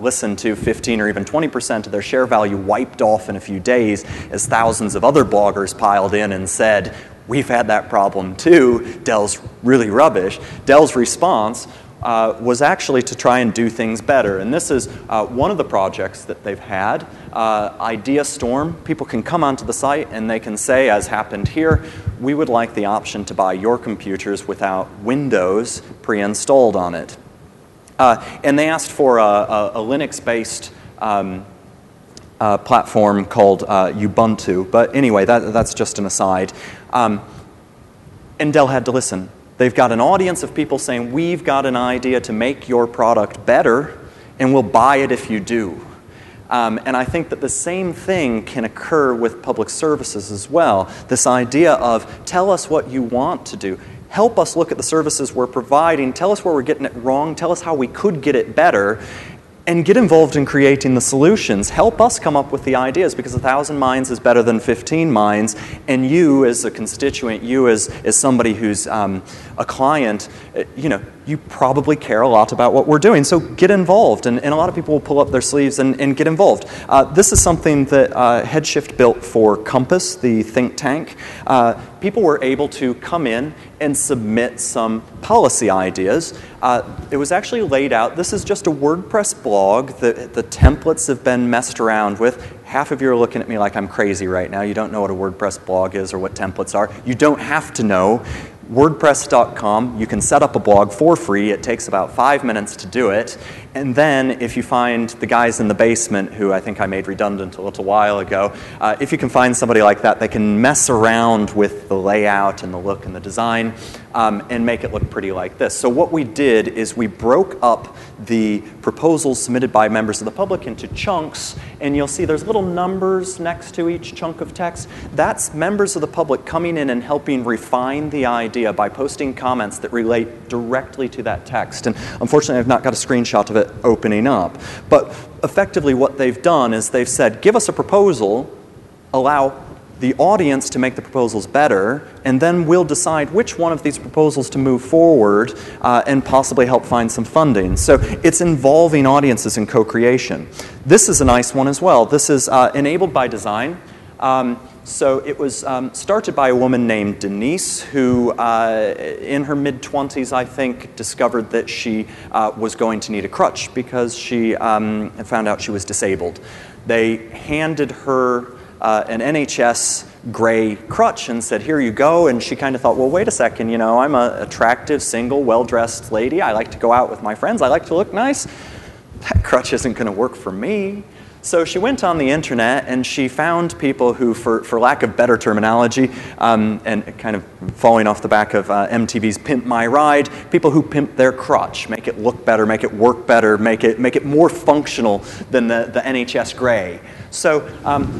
listen to, 15 or even 20% of their share value wiped off in a few days as thousands of other bloggers piled in and said, we've had that problem too. Dell's really rubbish. Dell's response was actually to try and do things better. And this is one of the projects that they've had, Idea Storm. People can come onto the site and they can say, as happened here, we would like the option to buy your computers without Windows pre-installed on it. And they asked for a Linux-based platform called Ubuntu. But anyway, that's just an aside. And Dell had to listen. They've got an audience of people saying, we've got an idea to make your product better, and we'll buy it if you do. And I think that the same thing can occur with public services as well. This idea of, tell us what you want to do. Help us look at the services we're providing. Tell us where we're getting it wrong. Tell us how we could get it better. And get involved in creating the solutions. Help us come up with the ideas, because 1,000 minds is better than 15 minds. And you as a constituent, you as somebody who's a client, you probably care a lot about what we're doing. So get involved. And a lot of people will pull up their sleeves and get involved. This is something that Headshift built for Compass, the think tank. People were able to come in and submit some policy ideas. It was actually laid out. This is just a WordPress blog. The templates have been messed around with. Half of you are looking at me like I'm crazy right now. You don't know what a WordPress blog is or what templates are. You don't have to know. WordPress.com, you can set up a blog for free. It takes about 5 minutes to do it. And then if you find the guys in the basement, who I think I made redundant a little while ago, if you can find somebody like that, they can mess around with the layout and the look and the design and make it look pretty like this. So what we did is we broke up the proposals submitted by members of the public into chunks, and you'll see there's little numbers next to each chunk of text. That's members of the public coming in and helping refine the idea by posting comments that relate directly to that text. And unfortunately, I've not got a screenshot of it opening up. But effectively what they've done is they've said, give us a proposal, allow the audience to make the proposals better, and then we'll decide which one of these proposals to move forward and possibly help find some funding. So it's involving audiences in co-creation. This is a nice one as well. This is enabled by design. So it was started by a woman named Denise, who in her mid-20s, I think, discovered that she was going to need a crutch because she found out she was disabled. They handed her an NHS gray crutch and said, here you go. And she kind of thought, well, wait a second, I'm an attractive, single, well-dressed lady. I like to go out with my friends. I like to look nice. That crutch isn't going to work for me. So she went on the internet and she found people who, for lack of better terminology, and kind of falling off the back of MTV's Pimp My Ride, people who pimp their crutch, make it look better, make it work better, make it more functional than the NHS gray. So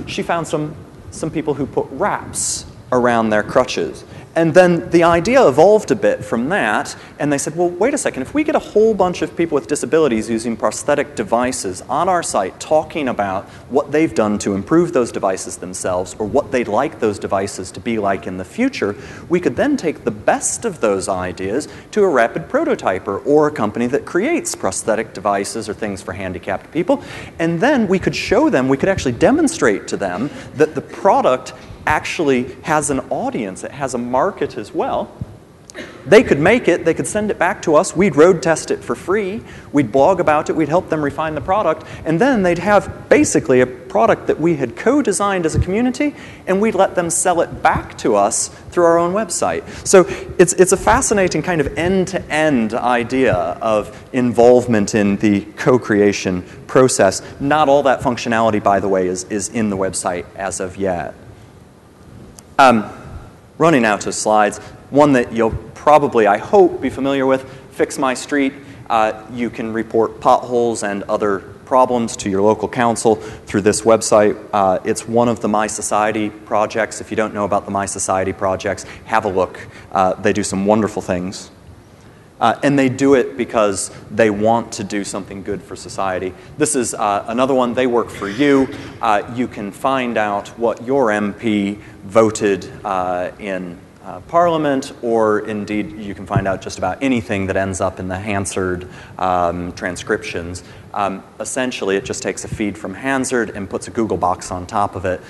she found some people who put wraps around their crutches. And then the idea evolved a bit from that, and they said, well, wait a second, if we get a whole bunch of people with disabilities using prosthetic devices on our site talking about what they've done to improve those devices themselves or what they'd like those devices to be like in the future, we could then take the best of those ideas to a rapid prototyper or a company that creates prosthetic devices or things for handicapped people, and then we could show them, we could actually demonstrate to them that the product actually has an audience, it has a market as well. They could make it, they could send it back to us, we'd road test it for free, we'd blog about it, we'd help them refine the product, and then they'd have basically a product that we had co-designed as a community, and we'd let them sell it back to us through our own website. So it's a fascinating kind of end-to-end idea of involvement in the co-creation process. Not all that functionality, by the way, is in the website as of yet. Running out of slides, one that you'll probably, I hope, be familiar with, Fix My Street. You can report potholes and other problems to your local council through this website. It's one of the My Society projects. If you don't know about the My Society projects, have a look. They do some wonderful things. And they do it because they want to do something good for society. This is another one. They work for you. You can find out what your MP voted in Parliament, or indeed you can find out just about anything that ends up in the Hansard transcriptions. Essentially, it just takes a feed from Hansard and puts a Google box on top of it.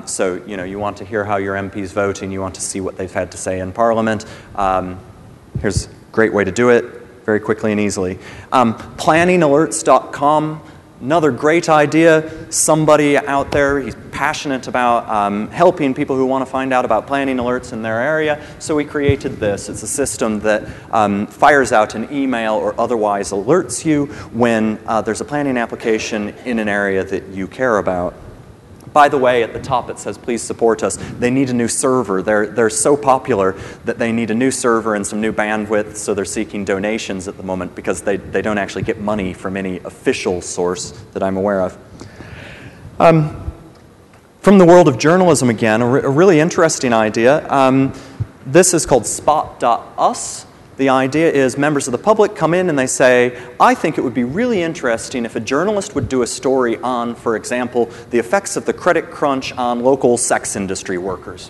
So you want to hear how your MP's voting. You want to see what they've had to say in Parliament. Here's great way to do it. very quickly and easily. Planningalerts.com, another great idea. Somebody out there, he's passionate about helping people who want to find out about planning alerts in their area, so we created this. It's a system that fires out an email or otherwise alerts you when there's a planning application in an area that you care about. By the way, at the top it says, please support us. They need a new server. They're so popular that they need a new server and some new bandwidth, so they're seeking donations at the moment because they don't actually get money from any official source that I'm aware of. From the world of journalism again, a really interesting idea. This is called Spot.us. The idea is members of the public come in and they say, I think it would be really interesting if a journalist would do a story on, for example, the effects of the credit crunch on local sex industry workers.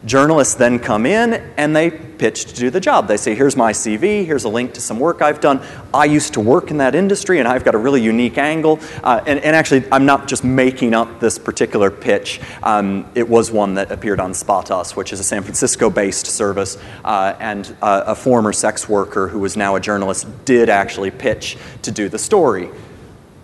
Journalists then come in and they pitch to do the job. They say, here's my CV, here's a link to some work I've done. I used to work in that industry and I've got a really unique angle. And actually, I'm not just making up this particular pitch. It was one that appeared on Spot Us, which is a San Francisco-based service. And a former sex worker who is now a journalist did actually pitch to do the story.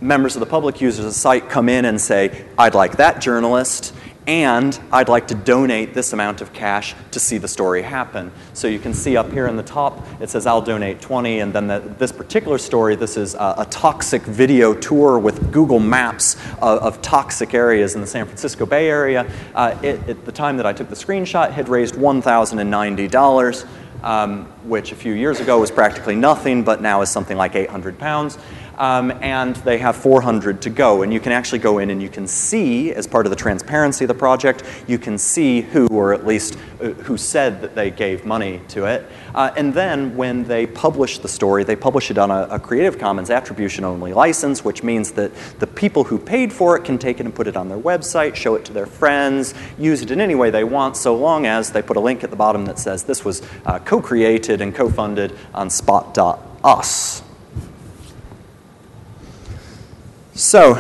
Members of the public users of the site come in and say, I'd like that journalist, and I'd like to donate this amount of cash to see the story happen. So you can see up here in the top, it says I'll donate 20, and then this particular story, this is a toxic video tour with Google Maps of toxic areas in the San Francisco Bay Area. At the time that I took the screenshot, had raised $1,090, which a few years ago was practically nothing, but now is something like 800 pounds. And they have 400 to go. And you can actually go in and you can see, as part of the transparency of the project, you can see who, or at least who said that they gave money to it. And then when they publish the story, they publish it on a Creative Commons attribution-only license, which means that the people who paid for it can take it and put it on their website, show it to their friends, use it in any way they want, so long as they put a link at the bottom that says this was co-created and co-funded on Spot.us. So,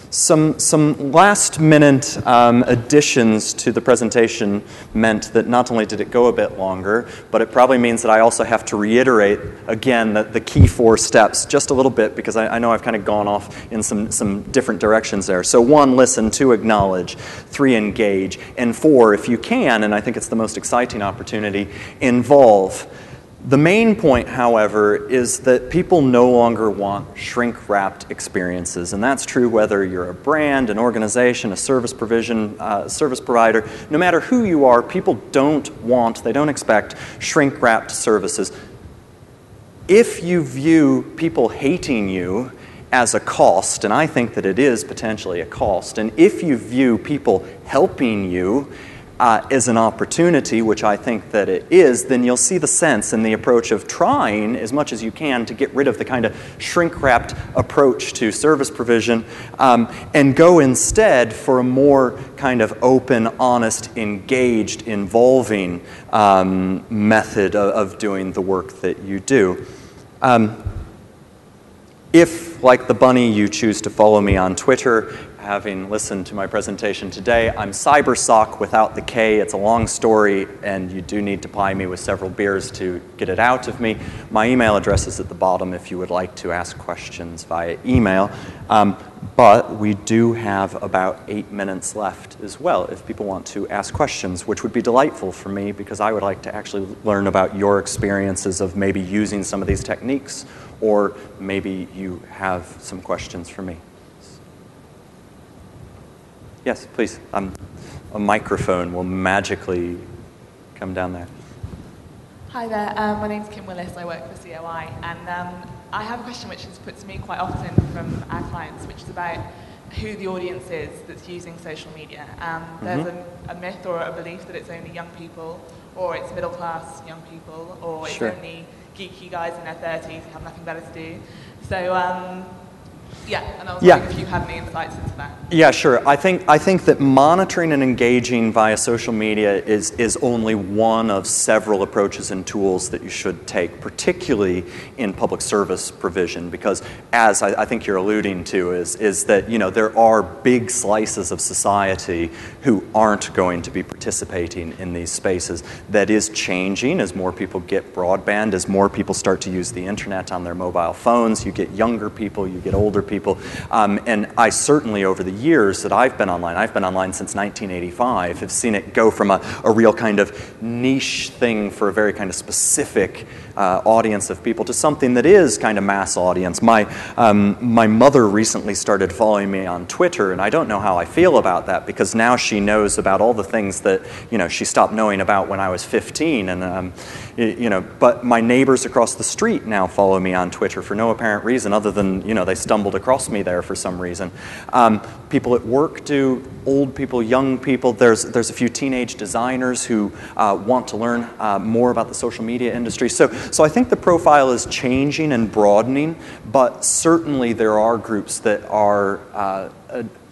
some last-minute additions to the presentation meant that not only did it go a bit longer, but it probably means that I also have to reiterate again the key 4 steps just a little bit, because I know I've kind of gone off in some different directions there. So 1, listen. 2, acknowledge. 3, engage. And 4, if you can, and I think it's the most exciting opportunity, involve. The main point, however, is that people no longer want shrink-wrapped experiences, and that's true whether you're a brand, an organization, a service provider. No matter who you are, people they don't expect shrink-wrapped services. If you view people hating you as a cost, and I think that it is potentially a cost, and if you view people helping you as an opportunity, which I think that it is, then you'll see the sense in the approach of trying as much as you can to get rid of the kind of shrink-wrapped approach to service provision and go instead for a more kind of open, honest, engaged, involving method of doing the work that you do. If, like the bunny, you choose to follow me on Twitter, having listened to my presentation today, I'm CyberSock without the K. It's a long story, and you do need to buy me with several beers to get it out of me. My email address is at the bottom if you would like to ask questions via email. But we do have about 8 minutes left as well if people want to ask questions, which would be delightful for me because I would like to actually learn about your experiences of maybe using some of these techniques, or maybe you have some questions for me. Yes, please. A microphone will magically come down there. Hi there. My name's Kim Willis. I work for COI. And I have a question which is put to me quite often from our clients, which is about who the audience is that's using social media. There's a myth or a belief that it's only young people, or it's middle-class young people, or it's only geeky guys in their 30s who have nothing better to do. So Yeah, and I was wondering if you had any insights into that. Yeah, sure. I think that monitoring and engaging via social media is only one of several approaches and tools that you should take, particularly in public service provision, because as I think you're alluding to is that there are big slices of society who aren't going to be participating in these spaces. That is changing as more people get broadband, as more people start to use the internet on their mobile phones. You get younger people, you get older people, and I certainly over the years that I've been online since 1985, have seen it go from a real kind of niche thing for a very kind of specific audience of people to something that is kind of mass audience. My mother recently started following me on Twitter, and I don't know how I feel about that, because now she knows about all the things that she stopped knowing about when I was 15, and but my neighbors across the street now follow me on Twitter for no apparent reason other than they stumbled across me there for some reason. People at work do, old people, young people. There's a few teenage designers who want to learn more about the social media industry. So I think the profile is changing and broadening, but certainly there are groups that are,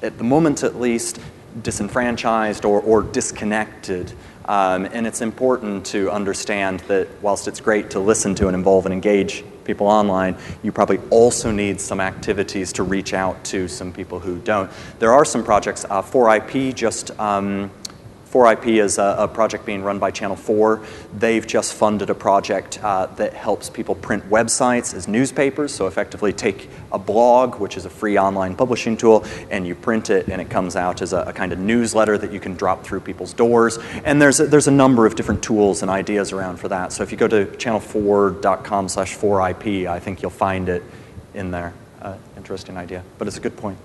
at the moment at least, disenfranchised or disconnected. And it's important to understand that whilst it's great to listen to and involve and engage people online, you probably also need some activities to reach out to some people who don't. There are some projects. 4IP just 4IP is a project being run by Channel 4. They've just funded a project that helps people print websites as newspapers. So effectively take a blog, which is a free online publishing tool, and you print it, and it comes out as a kind of newsletter that you can drop through people's doors. And there's a number of different tools and ideas around for that. So if you go to channel4.com/4IP, I think you'll find it in there. Interesting idea, but it's a good point.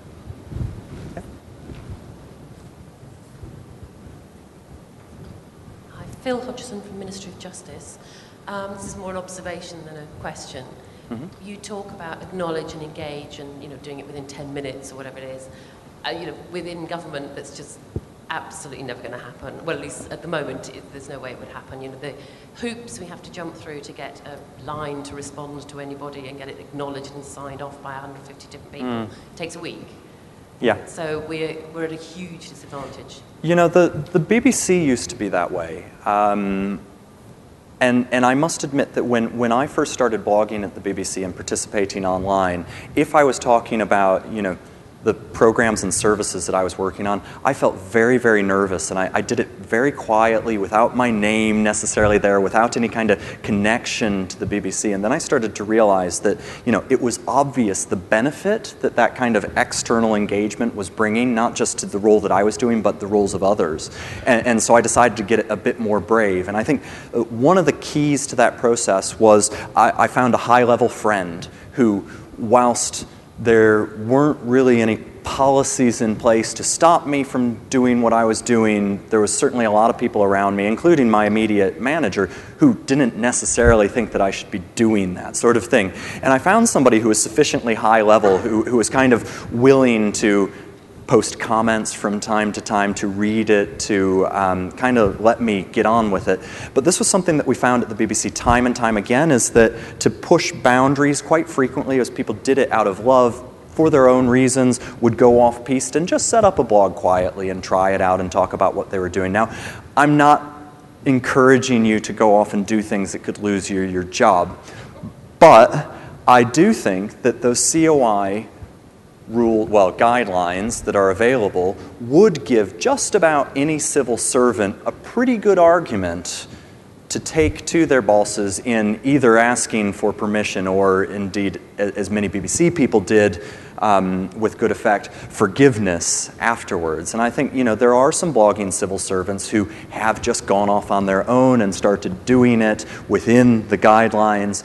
Phil Hodgson from Ministry of Justice. This is more an observation than a question. Mm-hmm. You talk about acknowledge and engage and doing it within 10 minutes or whatever it is. Within government, that's just absolutely never going to happen. Well, at least at the moment, there's no way it would happen. The hoops we have to jump through to get a line to respond to anybody and get it acknowledged and signed off by 150 different people takes a week. Yeah. So we're at a huge disadvantage. The BBC used to be that way. And I must admit that when I first started blogging at the BBC and participating online, if I was talking about, the programs and services that I was working on, I felt very, very nervous, and I did it very quietly without my name necessarily there, without any kind of connection to the BBC. And then I started to realize that, it was obvious the benefit that kind of external engagement was bringing, not just to the role that I was doing, but the roles of others. And so I decided to get a bit more brave. And I think one of the keys to that process was I found a high-level friend who, whilst there weren't really any policies in place to stop me from doing what I was doing, there was certainly a lot of people around me, including my immediate manager, who didn't necessarily think that I should be doing that sort of thing. And I found somebody who was sufficiently high level, who was kind of willing to post comments from time to time, to read it, to kind of let me get on with it. But this was something that we found at the BBC time and time again, is that to push boundaries quite frequently, as people did it out of love for their own reasons, would go off-piste and just set up a blog quietly and try it out and talk about what they were doing. Now, I'm not encouraging you to go off and do things that could lose you your job, but I do think that those COI guidelines that are available would give just about any civil servant a pretty good argument to take to their bosses in either asking for permission or, indeed, as many BBC people did, with good effect, forgiveness afterwards. And I think, there are some blogging civil servants who have just gone off on their own and started doing it within the guidelines,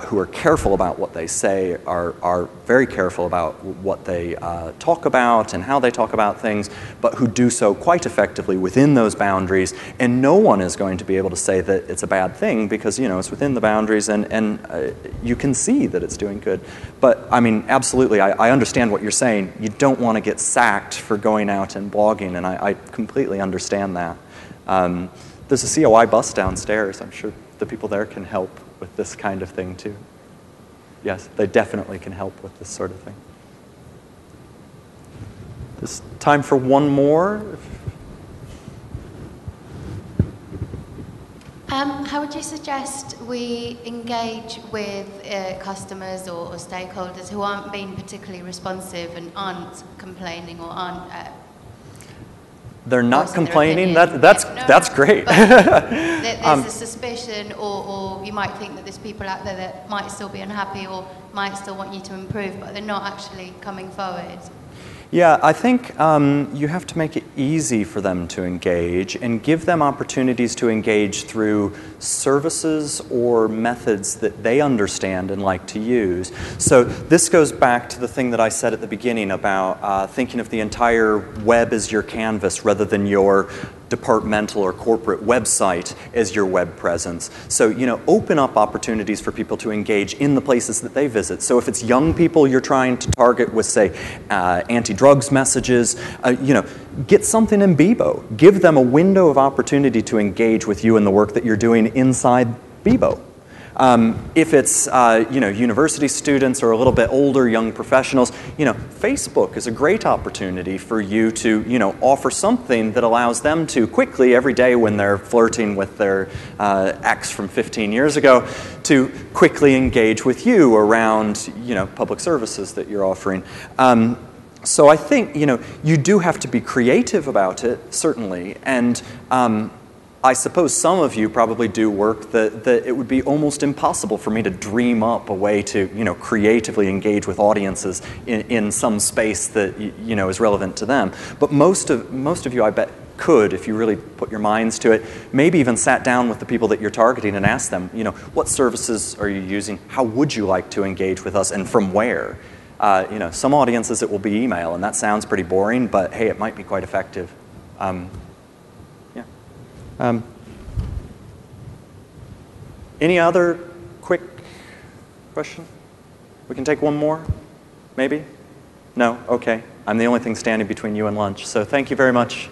who are careful about what they say, are very careful about what they talk about and how they talk about things, but who do so quite effectively within those boundaries. And no one is going to be able to say that it's a bad thing because, it's within the boundaries and you can see that it's doing good. But, absolutely, I understand what you're saying. You don't want to get sacked for going out and blogging, and I completely understand that. There's a COI bus downstairs. I'm sure the people there can help with this kind of thing, too. Yes, they definitely can help with this sort of thing. There's time for one more. How would you suggest we engage with customers or stakeholders who aren't being particularly responsive and aren't complaining or aren't... They're not complaining? No, That's great. There's a suspicion, or you might think that there's people out there that might still be unhappy or might still want you to improve, but they're not actually coming forward. Yeah, I think you have to make it easy for them to engage and give them opportunities to engage through services or methods that they understand and like to use. So this goes back to the thing that I said at the beginning about thinking of the entire web as your canvas rather than your departmental or corporate website as your web presence. So, open up opportunities for people to engage in the places that they visit. So if it's young people you're trying to target with, say, anti-drugs messages, get something in Bebo. Give them a window of opportunity to engage with you and the work that you're doing inside Bebo. If it's university students or a little bit older young professionals, Facebook is a great opportunity for you to offer something that allows them to quickly every day when they're flirting with their ex from 15 years ago to quickly engage with you around public services that you're offering. So I think you do have to be creative about it, certainly, and I suppose some of you probably do work that it would be almost impossible for me to dream up a way to, creatively engage with audiences in some space that, is relevant to them. But most of you, I bet, could, if you really put your minds to it, maybe even sat down with the people that you're targeting and asked them, what services are you using? How would you like to engage with us, and from where? Some audiences it will be email, and that sounds pretty boring, but hey, it might be quite effective. Any other quick question? We can take one more, maybe? No? Okay. I'm the only thing standing between you and lunch, so thank you very much.